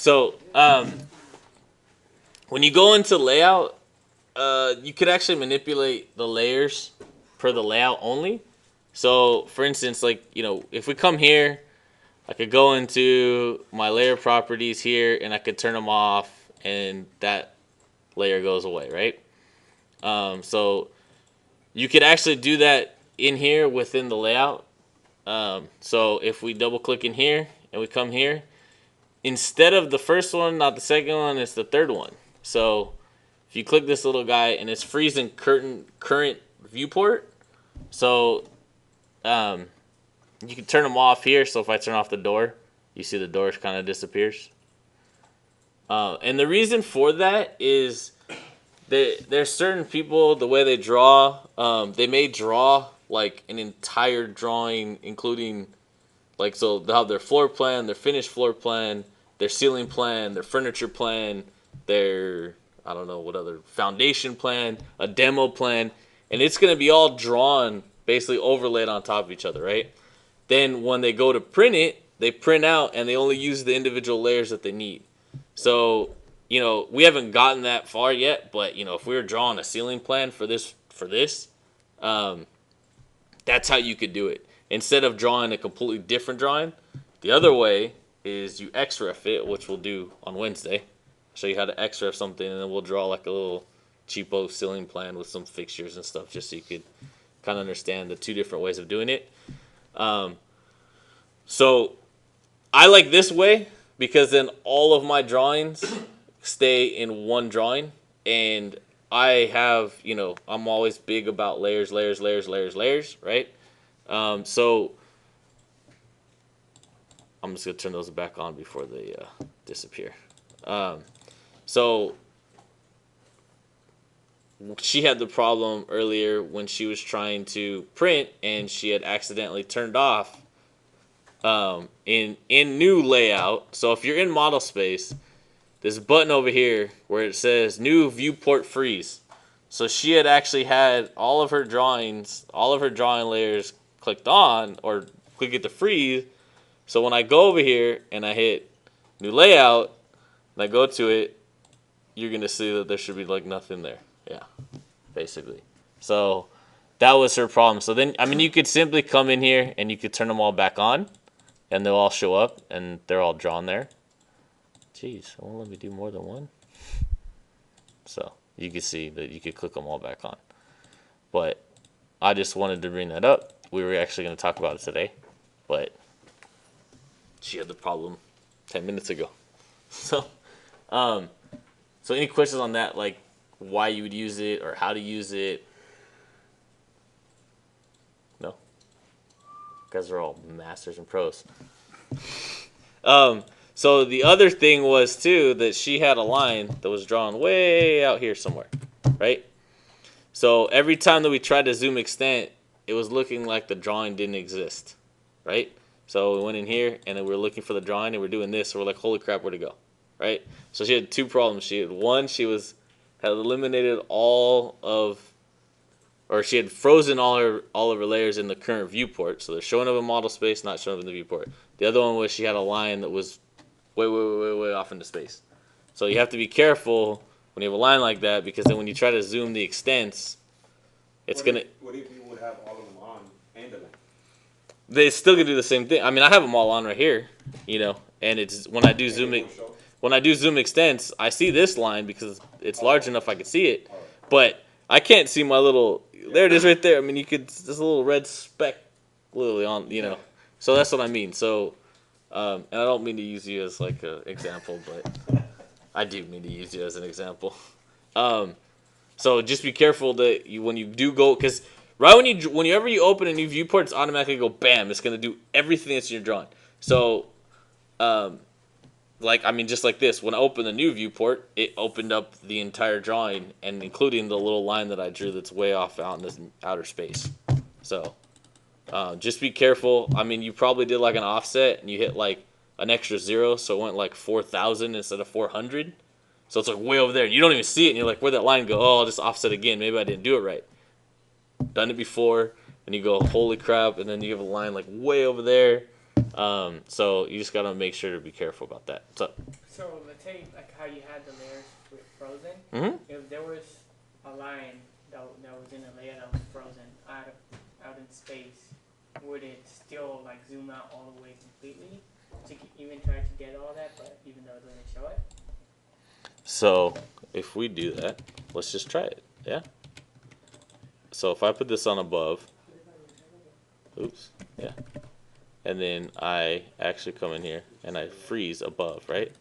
So when you go into layout, you could actually manipulate the layers per the layout only. So for instance, like, if we come here, I could go into my layer properties here and I could turn them off and that layer goes away, right? So you could actually do that in here within the layout. So if we double click in here and we come here, instead of the first one, not the second one, it's the third one. So if you click this little guy and it's freezing current viewport, so you can turn them off here. So if I turn off the door, you see the door kind of disappears. And the reason for that is there's certain people, the way they draw, they may draw like an entire drawing, including like, so they'll have their floor plan, their finished floor plan, their ceiling plan, their furniture plan, their, I don't know what other, foundation plan, a demo plan, and it's going to be all drawn, basically overlaid on top of each other, right? Then when they go to print it, they print out and they only use the individual layers that they need. So, we haven't gotten that far yet, but, if we were drawing a ceiling plan for this, that's how you could do it. Instead of drawing a completely different drawing, the other way is you XREF it, which we'll do on Wednesday. I'll show you how to XREF something, and then we'll draw like a little cheapo ceiling plan with some fixtures and stuff, just so you could kind of understand the two different ways of doing it. So I like this way because then all of my drawings stay in one drawing, and I have, I'm always big about layers, right? So I'm just going to turn those back on before they disappear. So she had the problem earlier when she was trying to print and she had accidentally turned off in new layout. So if you're in model space, this button over here where it says new viewport freeze. So she had actually had all of her drawing layers clicked on, or click it to freeze. So when I go over here and I hit new layout and I go to it, you're going to see that there should be like nothing there. Yeah, basically. So that was her problem. So then, you could simply come in here and you could turn them all back on and they'll all show up and they're all drawn there. Jeez, it won't let me do more than one. So you can see that you could click them all back on. But I just wanted to bring that up. We were actually going to talk about it today, but she had the problem 10 minutes ago. So any questions on that, like why you would use it or how to use it? No? You guys are all masters and pros. So the other thing was, too, that she had a line that was drawn way out here somewhere, right? So every time that we tried to zoom extent, it was looking like the drawing didn't exist, right? So we went in here, and then we were looking for the drawing, and we're doing this, so we're like, holy crap, where'd it go, right? So she had two problems. She had had eliminated she had frozen all of her layers in the current viewport, so they're showing up in model space, not showing up in the viewport. The other one was she had a line that was way off into space. So you have to be careful when you have a line like that, because then when you try to zoom the extents, it's going to... What if you would have all of them on and the line? They still can do the same thing. I have them all on right here, and it's when I do zoom extents, I see this line because it's large enough I can see it, but I can't see my little... There it is right there. You could... This little red speck literally on, So that's what I mean. So... and I don't mean to use you as like an example, but I do mean to use you as an example. So just be careful that when you do go, because right whenever you open a new viewport, it's automatically go bam. It's gonna do everything that's in your drawing. So, just like this. When I opened the new viewport, it opened up the entire drawing, and including the little line that I drew that's way off out in this outer space. So. Just be careful. You probably did like an offset and you hit like an extra 0, so it went like 4,000 instead of 400. So it's like way over there, and you don't even see it, and you're like, where'd that line go? Oh, I'll just offset again. Maybe I didn't do it right. Done it before, and you go, holy crap, and then you have a line like way over there, So you just gotta make sure to be careful about that. So let's say like how you had the layers with frozen. Mhm. If there was a line that was in a layer that was frozen out in space, would it still like zoom out all the way completely to even try to get all that, but even though it doesn't show it? So if we do that, let's just try it. Yeah. So if I put this on above, oops, yeah, and then I actually come in here and I freeze above, right?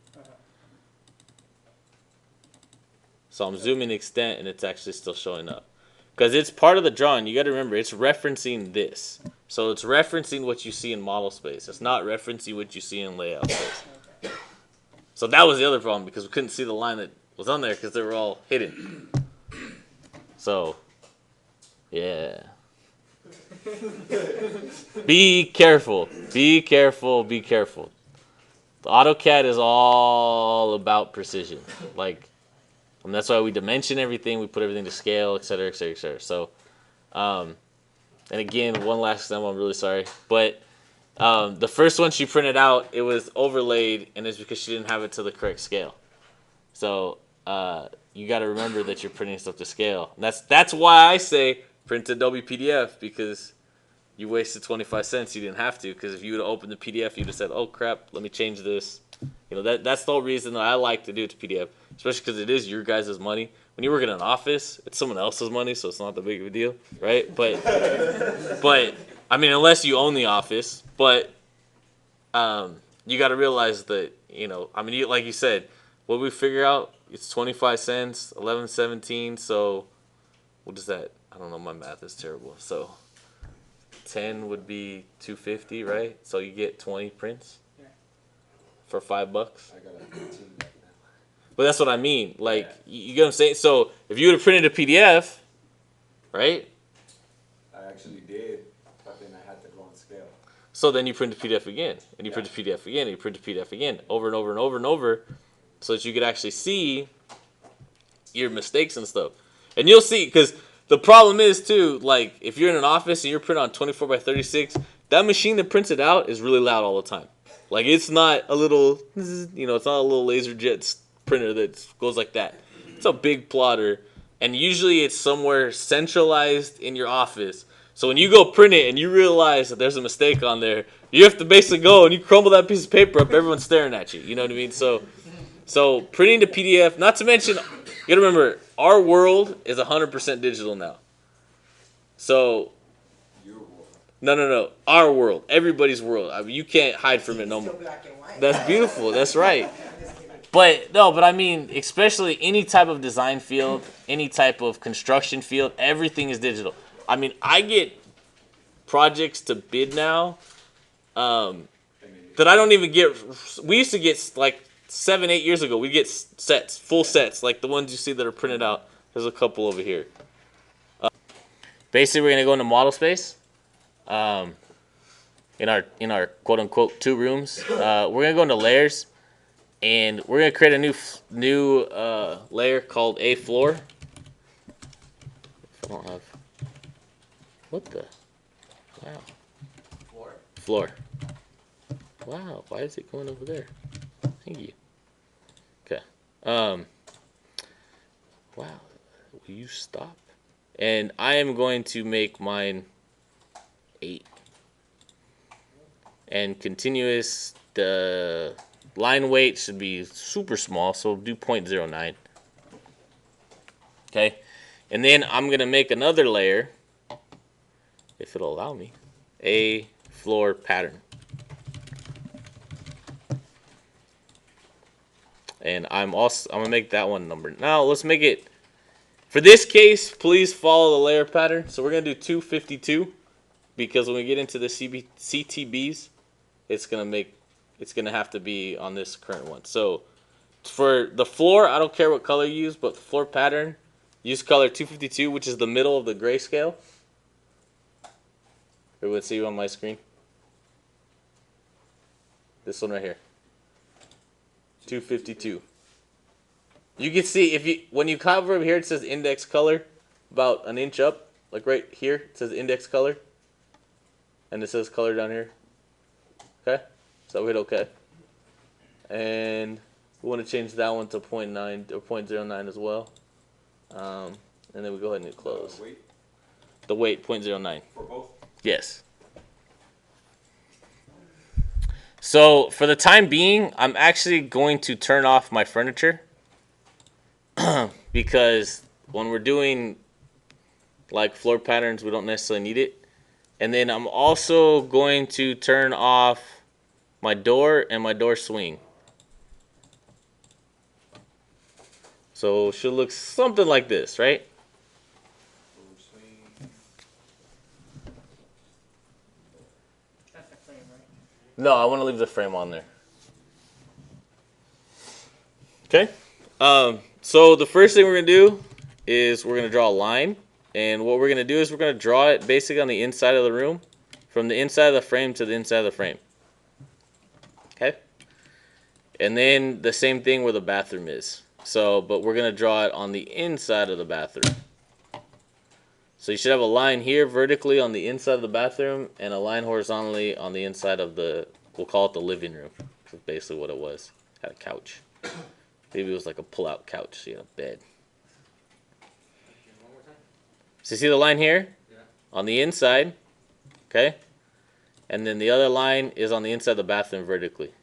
So I'm zooming extent and it's actually still showing up. Because it's part of the drawing. You got to remember, it's referencing this. So it's referencing what you see in model space. It's not referencing what you see in layout space. Okay. So that was the other problem because we couldn't see the line that was on there because they were all hidden. So, yeah. Be careful. Be careful. Be careful. The AutoCAD is all about precision. And that's why we dimension everything. We put everything to scale, et cetera, et cetera, et cetera. So, and again, one last example. I'm really sorry, but the first one she printed out, it was overlaid, and it's because she didn't have it to the correct scale. So you got to remember that you're printing stuff to scale. And that's why I say print Adobe PDF, because you wasted 25 cents. You didn't have to, because if you would have opened the PDF, you'd have said, "Oh crap, let me change this." That's the whole reason that I like to do it to PDF, especially because it is your guys' money. When you work in an office, it's someone else's money, so it's not that big of a deal, right? But I mean, unless you own the office, but you got to realize that I mean, like you said, what we figure out, it's 25 cents, 11.17. So what is that? I don't know. My math is terrible. So 10 would be 250, right? So you get 20 prints. For $5. I got a 15 right now. But that's what I mean. Like, you get what I'm saying? So if you would have printed a PDF, right? I actually did, but then I had to go on scale. So then you print a PDF again, and you print a PDF again, and you print a PDF again, over and over and over and over, so that you could actually see your mistakes and stuff. And you'll see, because the problem is, too, like, if you're in an office and you're printing on 24 by 36, that machine that prints it out is really loud all the time. Like, it's not a little, it's not a little laser jet printer that goes like that. It's a big plotter, and usually it's somewhere centralized in your office. So when you go print it and you realize that there's a mistake on there, you have to basically go and you crumble that piece of paper up, everyone's staring at you. You know what I mean? So printing the PDF, not to mention, you gotta remember, our world is 100% digital now. So, no. Our world. Everybody's world. I mean, you can't hide from it no more. That's beautiful. That's right. But I mean, especially any type of design field, any type of construction field, everything is digital. I mean, I get projects to bid now that I don't even get. We used to get, like, 7-8 years ago, we'd get sets, full sets, like the ones you see that are printed out. There's a couple over here. Basically, we're going to go into model space. In our quote unquote 2 rooms, we're gonna go into layers, and we're gonna create a new layer called a floor. If I don't have what the floor. Wow, why is it going over there? Thank you. Okay. Wow, will you stop? And I am going to make mine 8. And continuous, the line weight should be super small, so do 0.09. Okay, and then I'm going to make another layer, if it'll allow me, a floor pattern. And I'm going to make that one number. Now, let's make it, for this case, please follow the layer pattern. So we're going to do 252, because when we get into the CTBs, it's gonna have to be on this current one. So for the floor, I don't care what color you use, but the floor pattern, use color 252, which is the middle of the grayscale. Everyone see you on my screen? This one right here. 252. You can see when you cover over here, it says index color, about an inch up, like right here, it says index color, and it says color down here. Okay, so we hit OK. And we want to change that one to 0.9 or 0.09 as well. And then we go ahead and hit close. Wait The weight 0.09. for both. Yes. So for the time being, I'm actually going to turn off my furniture because when we're doing like floor patterns, we don't necessarily need it. And then I'm also going to turn off my door and my door swing. So it should look something like this, right? That's the frame, right? No, I want to leave the frame on there. Okay. So the first thing we're going to do is we're going to draw a line. And what we're going to do is we're going to draw it basically on the inside of the room. From the inside of the frame to the inside of the frame. Okay. And then the same thing where the bathroom is. So, but we're going to draw it on the inside of the bathroom. So you should have a line here vertically on the inside of the bathroom and a line horizontally on the inside of the, we'll call it the living room. That's basically what it was. Had a couch. Maybe it was like a pull-out couch, so you had a bed. So you see the line here? Yeah. On the inside, okay? And then the other line is on the inside of the bathroom vertically.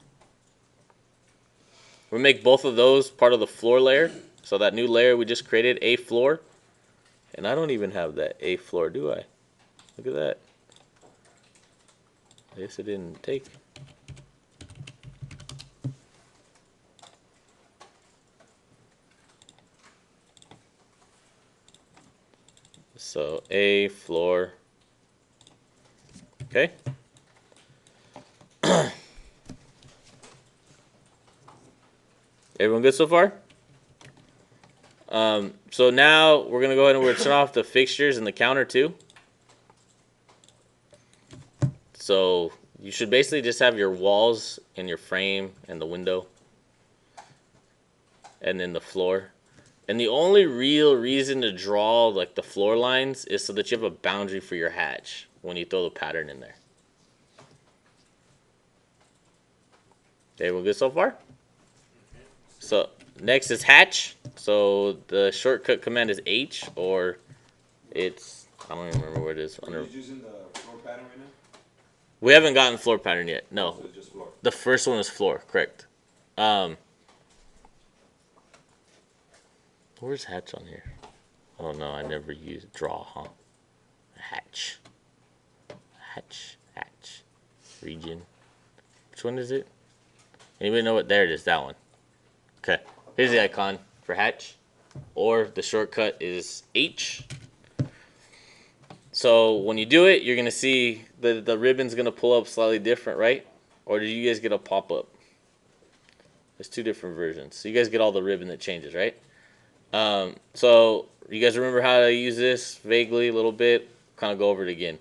We'll make both of those part of the floor layer. So that new layer we just created, A floor. And I don't even have that A floor, do I? Look at that. I guess it didn't take. So A floor. Okay. Everyone good so far? So now we're going to go ahead and we're turn off the fixtures and the counter too. So you should basically just have your walls and your frame and the window. And then the floor. And the only real reason to draw like the floor lines is so that you have a boundary for your hatch when you throw the pattern in there. Everyone good so far? So next is hatch. So the shortcut command is H, or it's, I don't even remember where it is. Are you using the floor pattern right now? We haven't gotten floor pattern yet. No, So it's just floor. the first one is floor. Correct. Where's hatch on here? Oh no, I never use draw, huh? Hatch. Hatch. Region. Which one is it? Anybody know what? There it is, that one. Okay. Here's the icon for hatch. Or the shortcut is H. So when you do it, you're going to see the ribbon's going to pull up slightly different, right? Or did you guys get a pop-up? There's two different versions. So you guys get all the ribbon that changes, right? So you guys remember how to use this vaguely a little bit? Kind of go over it again.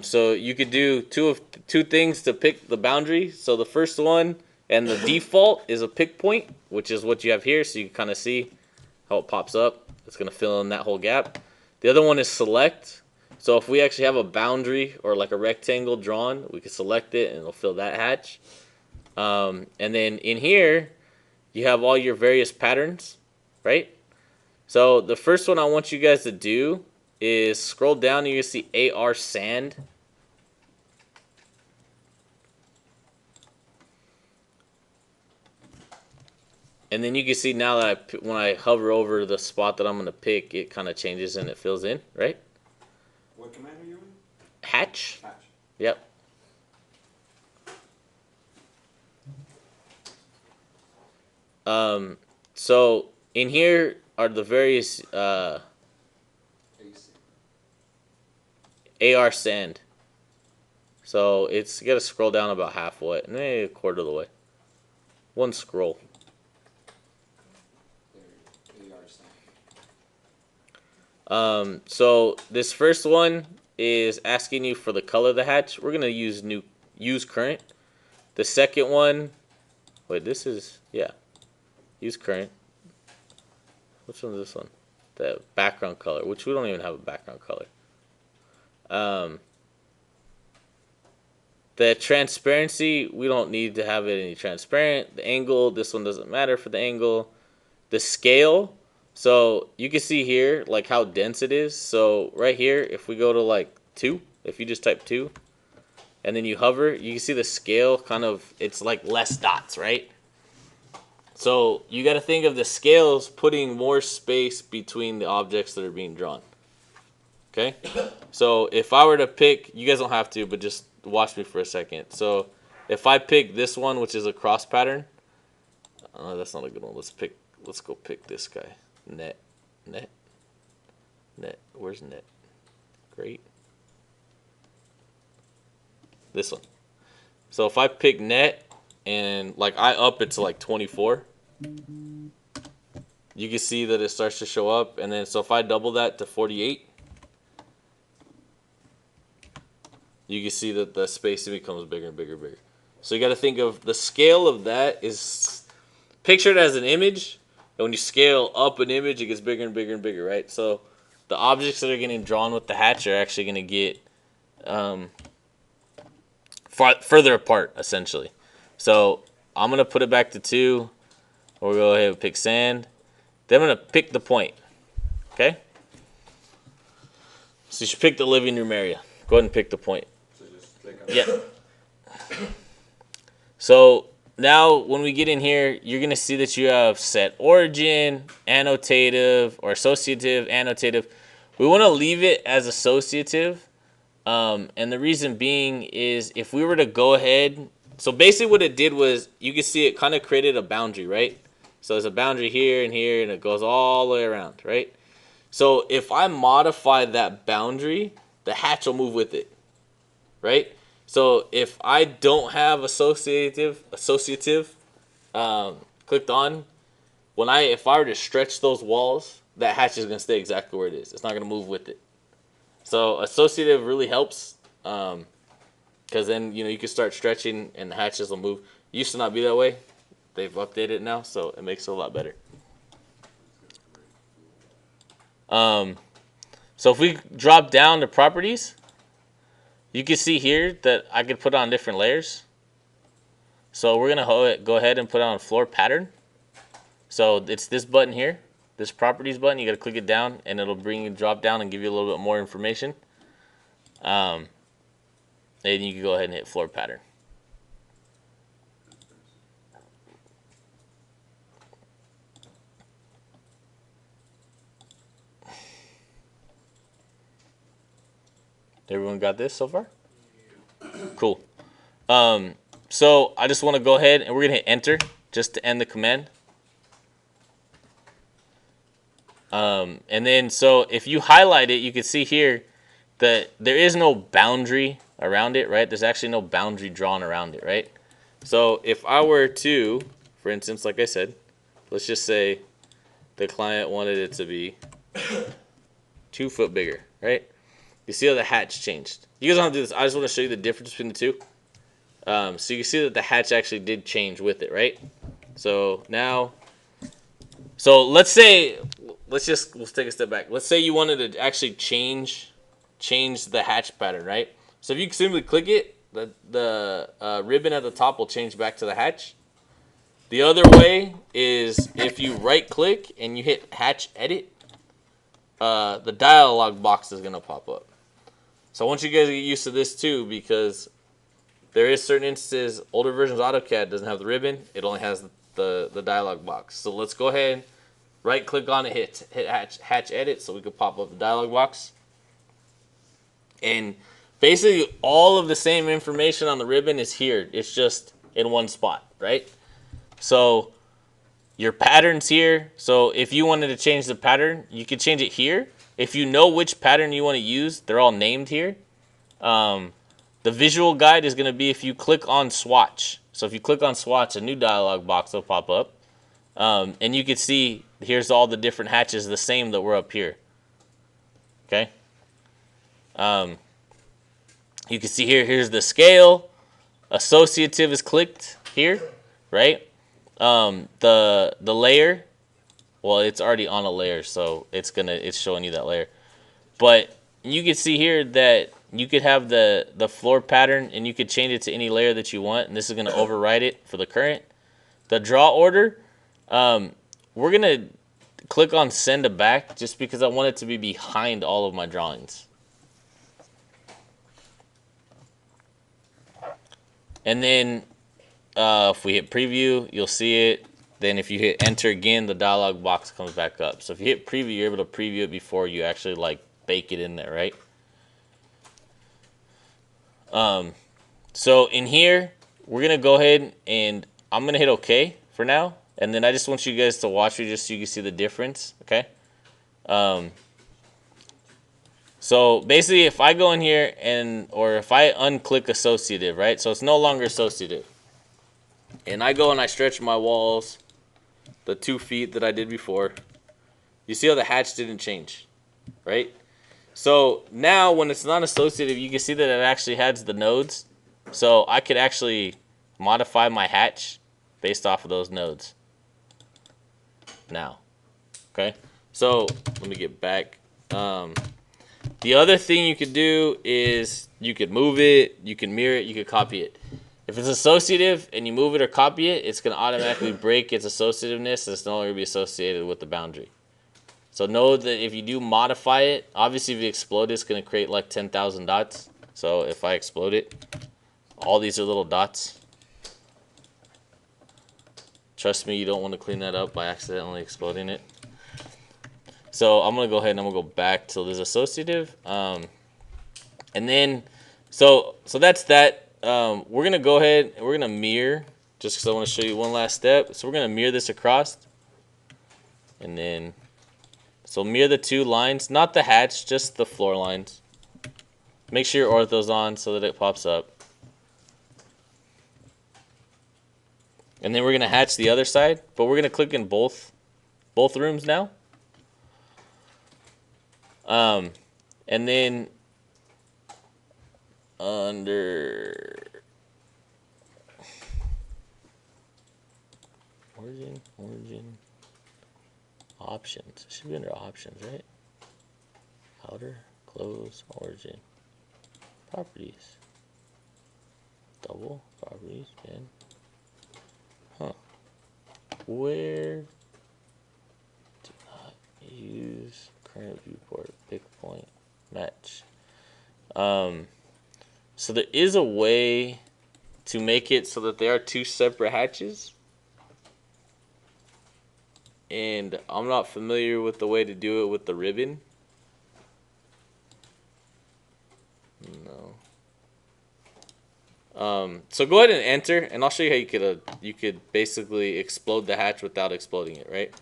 So you could do two things to pick the boundary. So the first one and the default is a pick point, which is what you have here. So you can kind of see how it pops up. It's going to fill in that whole gap. The other one is select. So if we actually have a boundary or like a rectangle drawn, we can select it and it'll fill that hatch. And then in here, you have all your various patterns, right? So the first one I want you guys to do is scroll down and you see AR sand. And then you can see now that when I hover over the spot that I'm going to pick, it kind of changes and it fills in, right? What command are you in? Hatch. Hatch. Yep. So in here are the various AC. AR sand. So it's, you got to scroll down about halfway, maybe a quarter of the way. One scroll. There, AR sand. So this first one is asking you for the color of the hatch. We're gonna use current. The second one, wait, this is, yeah, use current. Which one is this one? The background color, which we don't even have a background color. The transparency, we don't need to have it any transparent. The angle, this one doesn't matter for the angle. The scale, so you can see here like how dense it is. So right here, if we go to like 2, if you just type 2, and then you hover, you can see the scale kind of, it's like less dots, right? So you got to think of the scales putting more space between the objects that are being drawn. Okay? So if I were to pick, you guys don't have to, but just watch me for a second. So if I pick this one, which is a cross pattern, that's not a good one. Let's go pick this guy. Net. Where's net? Great. This one. So if I pick net and like I up it to like 24, you can see that it starts to show up. And then so if I double that to 48, you can see that the spacing becomes bigger and bigger and bigger. So you got to think of the scale of that is pictured as an image. And when you scale up an image, it gets bigger and bigger and bigger, right? So the objects that are getting drawn with the hatch are actually going to get further apart, essentially. So I'm going to put it back to 2. We'll go ahead and pick sand. Then I'm going to pick the point. Okay? So you should pick the living room area. Go ahead and pick the point. So just click on Yeah. So now when we get in here, you're going to see that you have set origin, annotative, or associative, annotative. We want to leave it as associative. And the reason being is if we were to go ahead, so basically what it did was you can see it kind of created a boundary, right? So there's a boundary here and here, and it goes all the way around, right? So if I modify that boundary, the hatch will move with it, right? So if I don't have associative clicked on, if I were to stretch those walls, that hatch is going to stay exactly where it is. It's not going to move with it. So associative really helps because then you can start stretching and the hatches will move. It used to not be that way. They've updated it now, so it makes it a lot better. So if we drop down to properties, you can see here that I could put on different layers. So we're going to go ahead and put on floor pattern. So it's this button here, this properties button. You got to click it down and it'll bring you drop down and give you a little bit more information. And you can go ahead and hit floor pattern. Everyone got this so far? Cool. So I just want to go ahead and we're going to hit enter just to end the command. And then so if you highlight it, you can see here that there is no boundary around it, right? There's actually no boundary drawn around it, right? So if I were to, for instance, like I said, let's just say the client wanted it to be 2 foot bigger, right? You see how the hatch changed. You guys don't have to do this. I just want to show you the difference between the two. So you can see that the hatch actually did change with it, right? So now, let's take a step back. Let's say you wanted to actually change the hatch pattern, right? So if you simply click it, the ribbon at the top will change back to the hatch. The other way is if you right click and you hit hatch edit, the dialog box is going to pop up. So I want you guys to get used to this too, because there is certain instances, older versions of AutoCAD doesn't have the ribbon. It only has the dialog box. So let's go ahead, right click on it, hit hatch edit so we can pop up the dialog box. And basically all of the same information on the ribbon is here. It's just in one spot, right? So your pattern's here. So if you wanted to change the pattern, you could change it here. If you know which pattern you want to use, they're all named here. The visual guide is going to be if you click on swatch. So if you click on swatch, a new dialog box will pop up. And you can see here's all the different hatches, the same that were up here. Okay. You can see here's the scale. Associative is clicked here, right? The layer, well, it's already on a layer, so it's showing you that layer. But you can see here that you could have the floor pattern, and you could change it to any layer that you want, and this is going to override it for the current. The draw order, we're going to click on send to back just because I want it to be behind all of my drawings. And then if we hit preview, you'll see it. Then if you hit enter again, the dialog box comes back up. So if you hit preview, you're able to preview it before you actually like bake it in there, right? So in here, we're going to go ahead and I'm going to hit OK for now. And then I just want you guys to watch it just so you can see the difference, okay? So basically, if I go in here or if I unclick associative, right? So it's no longer associative. And I go and I stretch my walls, the 2 feet that I did before. You see how the hatch didn't change, right? So now when it's not associative, you can see that it actually has the nodes. So I could actually modify my hatch based off of those nodes now. Okay, so let me get back. The other thing you could do is you could move it, you can mirror it, you could copy it. If it's associative and you move it or copy it, it's going to automatically break its associativeness, and it's no longer going to be associated with the boundary. So know that if you do modify it, obviously if you explode it, it's going to create like 10,000 dots. So if I explode it, all these are little dots. Trust me, you don't want to clean that up by accidentally exploding it. So I'm going to go ahead and I'm going to go back till there's associative. And then, so that's that. We're going to go ahead and we're going to mirror, just because I want to show you one last step. So we're going to mirror this across. And then, so mirror the 2 lines, not the hatch, just the floor lines. Make sure your ortho's on so that it pops up. And then we're going to hatch the other side, but we're going to click in both rooms now. And then under origin, options. It should be under options, right? Outer, close, origin, properties, double, properties, bin. Huh. Where do not use current viewport, pick point, match. So there is a way to make it so that there are 2 separate hatches. And I'm not familiar with the way to do it with the ribbon. No. So go ahead and enter, and I'll show you how you could basically explode the hatch without exploding it, right?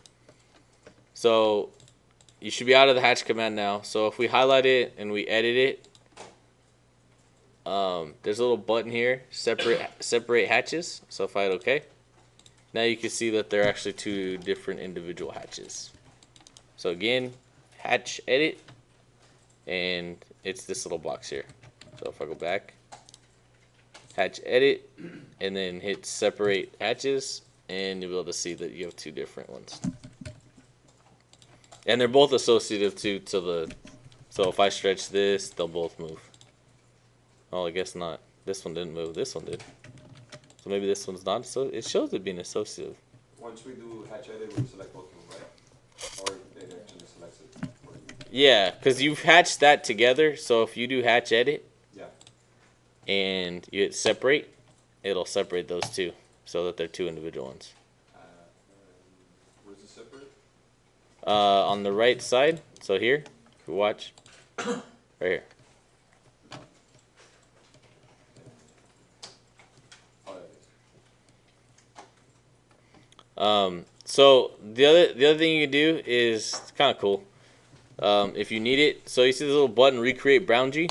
So you should be out of the hatch command now. So if we highlight it and we edit it, there's a little button here, separate hatches. So if I hit OK, now you can see that they're actually 2 different individual hatches. So again, hatch edit, and it's this little box here. So if I go back, hatch edit, and then hit separate hatches, and you'll be able to see that you have 2 different ones. And they're both associative to the, so if I stretch this, they'll both move. Oh, I guess not. This one didn't move, this one did. So maybe this one's not, so it shows it being associative. Once we do hatch edit, we select both of them, right? Or it actually selects it for you? Yeah, because you've hatched that together, so if you do hatch edit, Yeah. and you hit separate, it'll separate those 2 so that they're 2 individual ones. Where's the separate? On the right side, so here, if you watch, right here. So the other thing you can do is kind of cool. If you need it, so you see this little button, recreate boundary,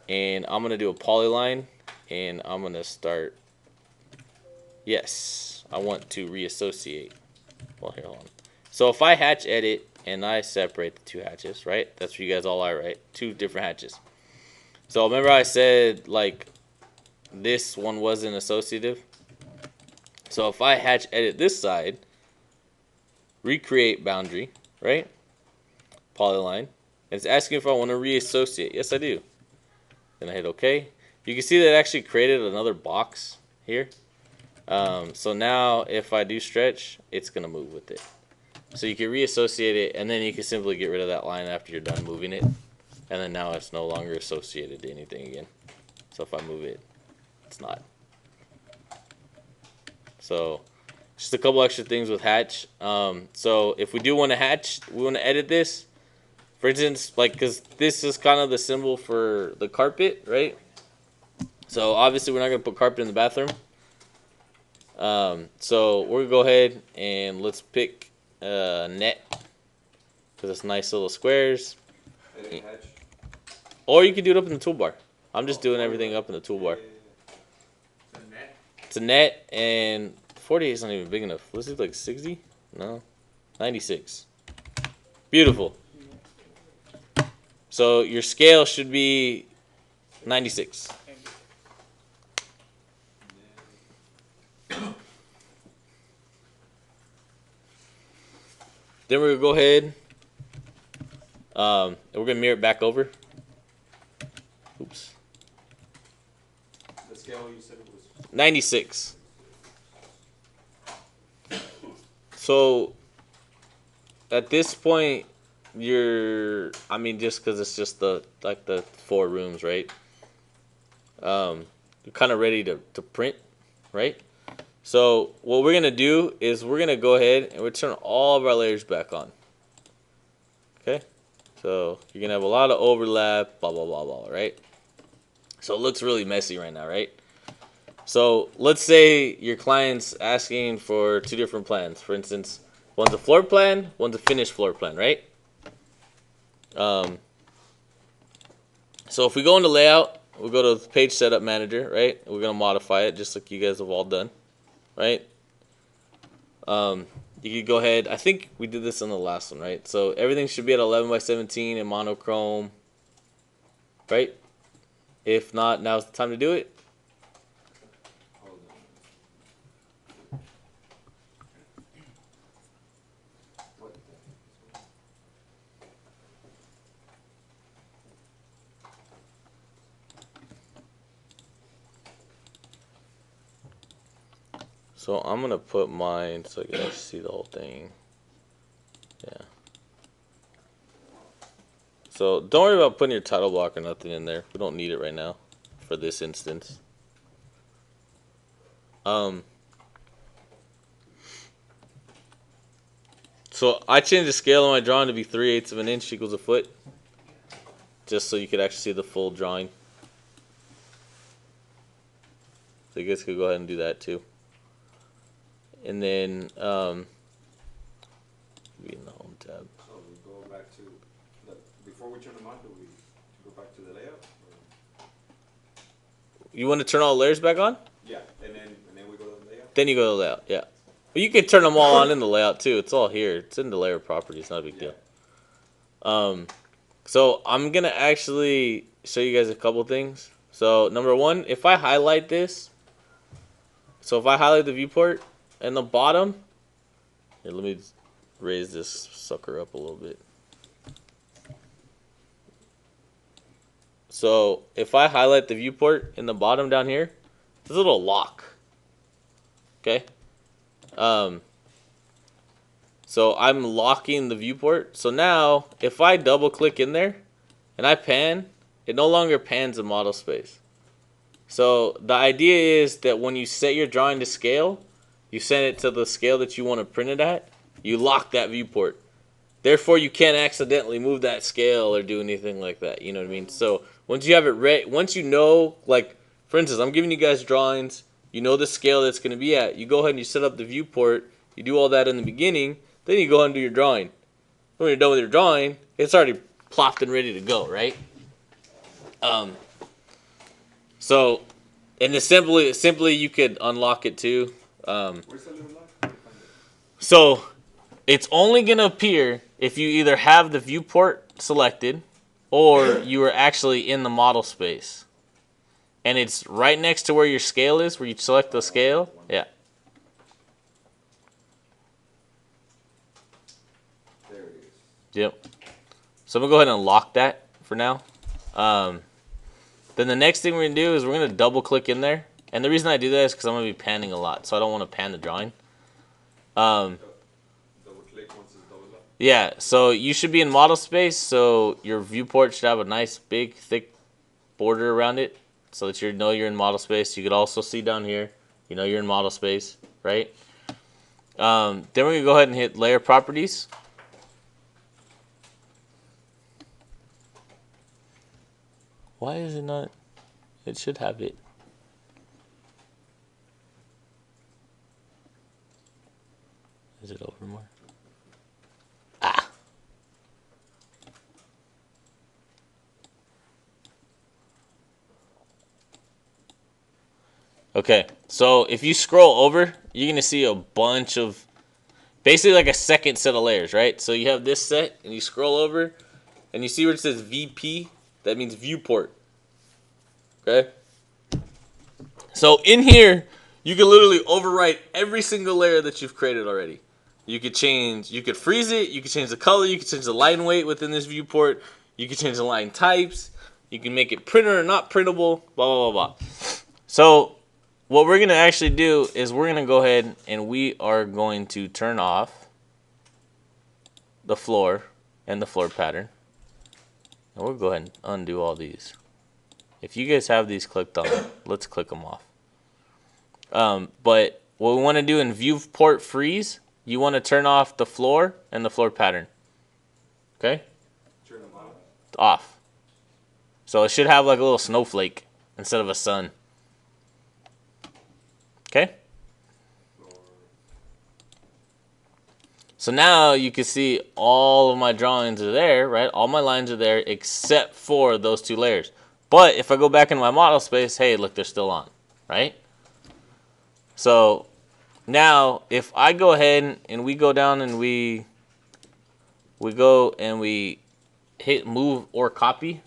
and I'm gonna do a polyline, and I'm gonna start. Yes, I want to reassociate. Well, here, hold on. So if I hatch edit and I separate the 2 hatches, right? That's what you guys all are, right? 2 different hatches. So remember I said like this one wasn't associative. So if I hatch edit this side, recreate boundary, right? Polyline, and it's asking if I want to reassociate. Yes, I do. Then I hit OK. You can see that it actually created another box here. So now if I do stretch, it's going to move with it. So you can reassociate it, and then you can simply get rid of that line after you're done moving it. And then now it's no longer associated to anything again. So if I move it, it's not. So just a couple extra things with hatch. So if we do want to hatch, we want to edit this. For instance, like, because this is kind of the symbol for the carpet, right? So obviously we're not going to put carpet in the bathroom. So we're going to go ahead and let's pick net, because it's nice little squares. Edit hatch. Or you can do it up in the toolbar. I'm just doing everything up in the toolbar. It's a net, and 48 is not even big enough. Let's do like 60? No. 96. Beautiful. So your scale should be 96. Then we're going to go ahead and we're going to mirror it back over. Oops. The scale you said it was 96. So at this point, I mean, just because it's just the 4 rooms, right? You're kind of ready to print, right? So what we're gonna do is we're gonna go ahead and we're turn all of our layers back on. Okay, so you're gonna have a lot of overlap, blah blah blah blah, right? So it looks really messy right now, right? So let's say your client's asking for 2 different plans. For instance, one's a floor plan, one's a finished floor plan, right? So if we go into layout, we'll go to the page setup manager, right? We're gonna modify it just like you guys have all done, right? You could go ahead. I think we did this on the last one, right? So everything should be at 11 by 17 in monochrome, right? If not, now's the time to do it. hold on. What the heck? So I'm gonna put mine so I can actually see the whole thing. Yeah. So don't worry about putting your title block or nothing in there. We don't need it right now for this instance. So I changed the scale on my drawing to be 3/8 of an inch equals a foot, just so you could actually see the full drawing. So you guys could go ahead and do that too. And then be in the home tab. So we go back to before we turn them on. Do we go back to the layout? Or? You want to turn all the layers back on? Yeah, and then we go to the layout. Then you go to layout, yeah. But you can turn them all on in the layout too. It's all here. It's in the layer properties. Not a big deal. So I'm gonna actually show you guys a couple things. So number one, if I highlight this, so if I highlight the viewport in the bottom, here, let me raise this sucker up a little bit. So if I highlight the viewport in the bottom down here, there's a little lock. Okay. So I'm locking the viewport. So now if I double click in there and I pan, it no longer pans the model space. So the idea is that when you set your drawing to scale, you set it to the scale that you want to print it at, you lock that viewport. Therefore, you can't accidentally move that scale or do anything like that. You know what I mean? So once you have it ready, once you know, like, for instance, I'm giving you guys drawings, you know the scale that's going to be at, you go ahead and you set up the viewport, you do all that in the beginning, then you go ahead and do your drawing. When you're done with your drawing, it's already plopped and ready to go, right? So, and it's simply you could unlock it too. Where's the little lock? So it's only going to appear if you either have the viewport selected or you are actually in the model space. And it's right next to where your scale is, where you select the scale. Yeah. There it is. Yep. So I'm going to go ahead and lock that for now. Then the next thing we're going to do is we're going to double click in there. And the reason I do that is because I'm going to be panning a lot. So I don't want to pan the drawing. Double click once it's double up. Yeah, so you should be in model space. So your viewport should have a nice, big, thick border around it. So that you know you're in model space. You could also see down here, you know you're in model space, right? Then we're going to go ahead and hit layer properties. Why is it not? It should have it. Is it over more? Ah. Okay, so if you scroll over, you're going to see a bunch of, basically like a second set of layers, right? So you have this set, and you scroll over, and you see where it says VP. That means viewport. Okay? So in here, you can literally overwrite every single layer that you've created already. You could freeze it, you could change the color, you could change the line weight within this viewport, you could change the line types, you can make it printer or not printable, blah, blah, blah, blah. So what we're going to actually do is we're going to go ahead and we are going to turn off the floor and the floor pattern. And we'll go ahead and undo all these. If you guys have these clicked on, let's click them off. But what we want to do in viewport freeze, you want to turn off the floor and the floor pattern. Okay? Turn them on. Off. So it should have like a little snowflake instead of a sun. Okay? So now you can see all of my drawings are there, right? All my lines are there except for those two layers. But if I go back in my model space, hey, look, they're still on, right? So now if I go ahead and we go down and we go and we hit move or copy.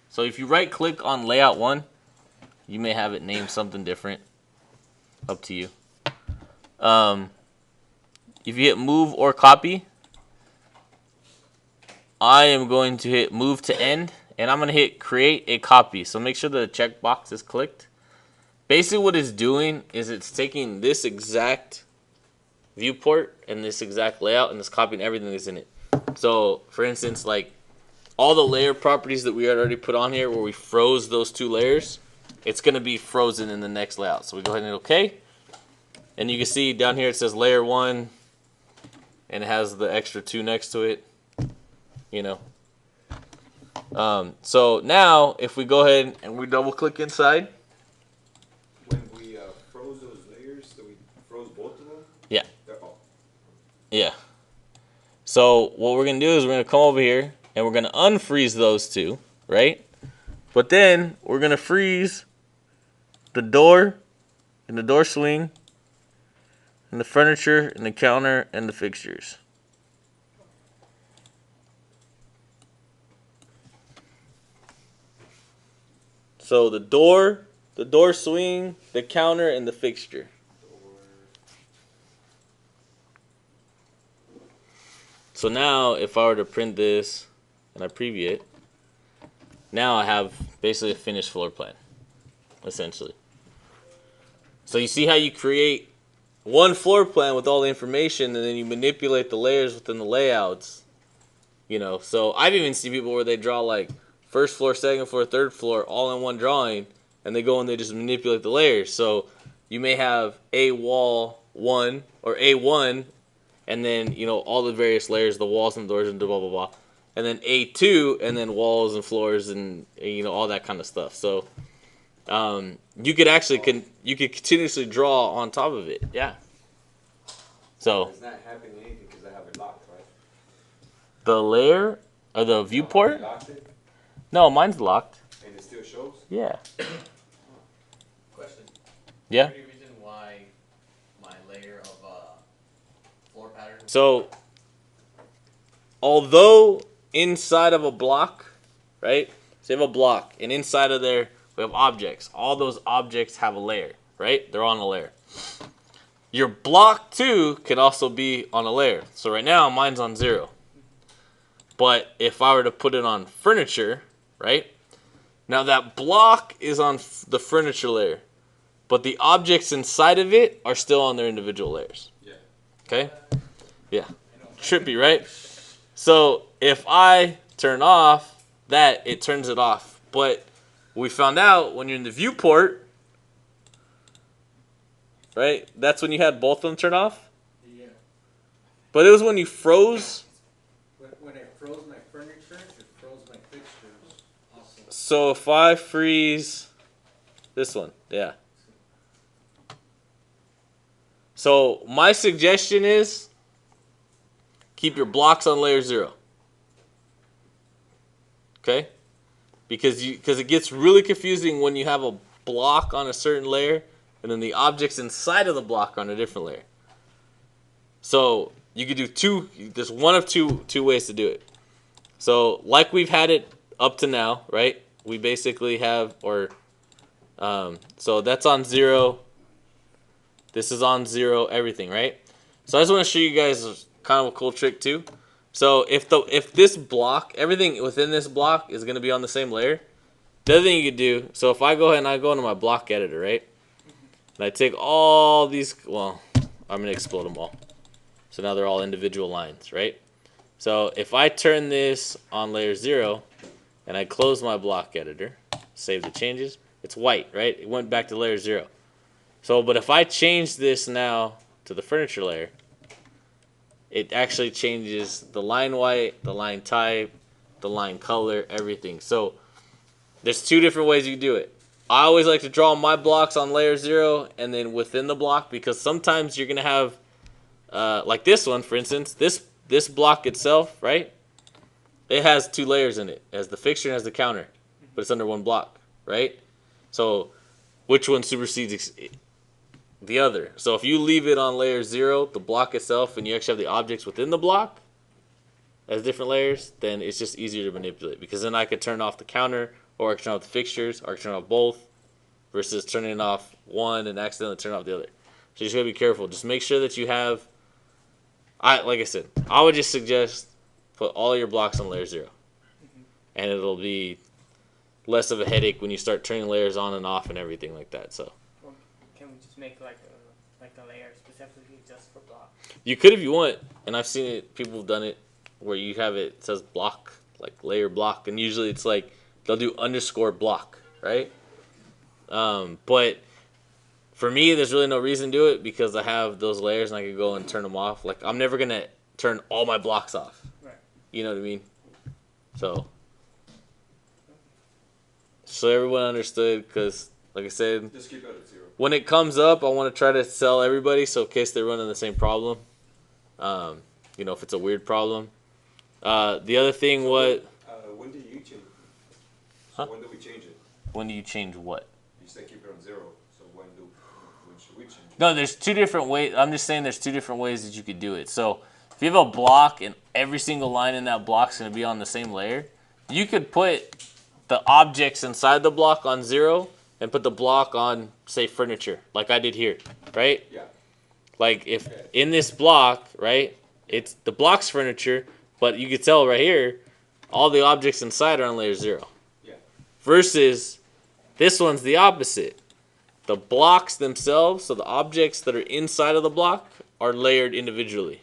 So if you right click on layout 1, you may have it named something different. Up to you. If you hit move or copy, I am going to hit move to end, and I'm going to hit create a copy. So make sure the checkbox is clicked. Basically what it's doing is it's taking this exact viewport and this exact layout and it's copying everything that's in it. So for instance, like all the layer properties that we had already put on here where we froze those two layers, it's going to be frozen in the next layout. So we go ahead and hit OK. And you can see down here it says layer 1 and it has the extra 2 next to it, you know. So now if we go ahead and we double click inside. When we froze those layers, so we froze both of them? Yeah. They're all. Yeah. So what we're going to do is we're going to come over here and we're going to unfreeze those two, right? But then we're going to freeze the door and the door swing and the furniture and the counter and the fixtures. So the door swing, the counter, and the fixture. So now if I were to print this and I preview it, now I have basically a finished floor plan, essentially. So you see how you create one floor plan with all the information and then you manipulate the layers within the layouts, you know. So I've even seen people where they draw like first floor, second floor, third floor all in one drawing and they go and they just manipulate the layers. So you may have a wall 1 or A1 and then, you know, all the various layers, the walls and doors and blah, blah, blah. And then A2 and then walls and floors and you know, all that kind of stuff. So you could actually you could continuously draw on top of it, yeah. So It's not happening anything because I have it locked, right? the layer or the viewport? You locked it No, mine's locked. and it still shows? Yeah. Question. Yeah. Any reason why my layer of floor pattern? So although inside of a block, right? So you have a block, and inside of there we have objects. All those objects have a layer, right? They're on a layer. Your block 2 can also be on a layer. So right now mine's on 0. But if I were to put it on furniture, right? Now that block is on the furniture layer, but the objects inside of it are still on their individual layers. Yeah. Okay? Yeah. Trippy, right? So if I turn off that, it turns it off. But we found out when you're in the viewport, right? That's when you had both of them turn off. Yeah. But it was when you froze. When I froze my furniture, it froze my fixtures also. So if I freeze this one, yeah. So my suggestion is keep your blocks on layer 0. Okay? Because it gets really confusing when you have a block on a certain layer and then the objects inside of the block on a different layer. So you could do there's one of two ways to do it. So like we've had it up to now, right? We basically have, so that's on 0. This is on 0, everything, right? So I just want to show you guys kind of a cool trick too. So if this block, everything within this block is going to be on the same layer, the other thing you could do, so if I go ahead and I go into my block editor, right? And I take all these, well, I'm going to explode them all. So now they're all individual lines, right? So if I turn this on layer 0 and I close my block editor, save the changes, it's white, right? It went back to layer 0. So, but if I change this now to the furniture layer, it actually changes the line white, the line type, the line color, everything. So there's 2 different ways you do it. I always like to draw my blocks on layer 0 and then within the block, because sometimes you're going to have, like this one, for instance, this block itself, right? It has 2 layers in it. It has the fixture and has the counter, but it's under one block, right? So which one supersedes the other? So if you leave it on layer 0, the block itself, and you actually have the objects within the block as different layers, then it's just easier to manipulate, because then I could turn off the counter, or I could turn off the fixtures, or I could turn off both, versus turning off one and accidentally turn off the other. So you just gotta be careful. Just make sure that you have, like I said, I would just suggest put all your blocks on layer 0. And it'll be less of a headache when you start turning layers on and off and everything like that. So Or can we just make like a layer specifically just for block? you could if you want, and I've seen it. People have done it where you have it says block, like layer block, and usually it's like they'll do underscore block, right? But for me, there's really no reason to do it because I have those layers and I could go and turn them off. Like I'm never gonna turn all my blocks off. Right. You know what I mean? So everyone understood, because like I said, Just keep it at 0. when it comes up, I want to try to tell everybody, so in case they're running the same problem, if it's a weird problem. The other thing, When do you change it? So Huh? when do we change it? when do you change what? You said keep it on 0. So when should we change it? No, there's 2 different ways. I'm just saying there's 2 different ways that you could do it. So if you have a block and every single line in that block is going to be on the same layer, you could put the objects inside the block on 0 and put the block on, say, furniture, like I did here, right? Yeah. Like if in this block, right, it's the block's furniture, but you could tell right here, all the objects inside are on layer 0. Yeah. Versus this one's the opposite. The blocks themselves, so the objects that are inside of the block, are layered individually.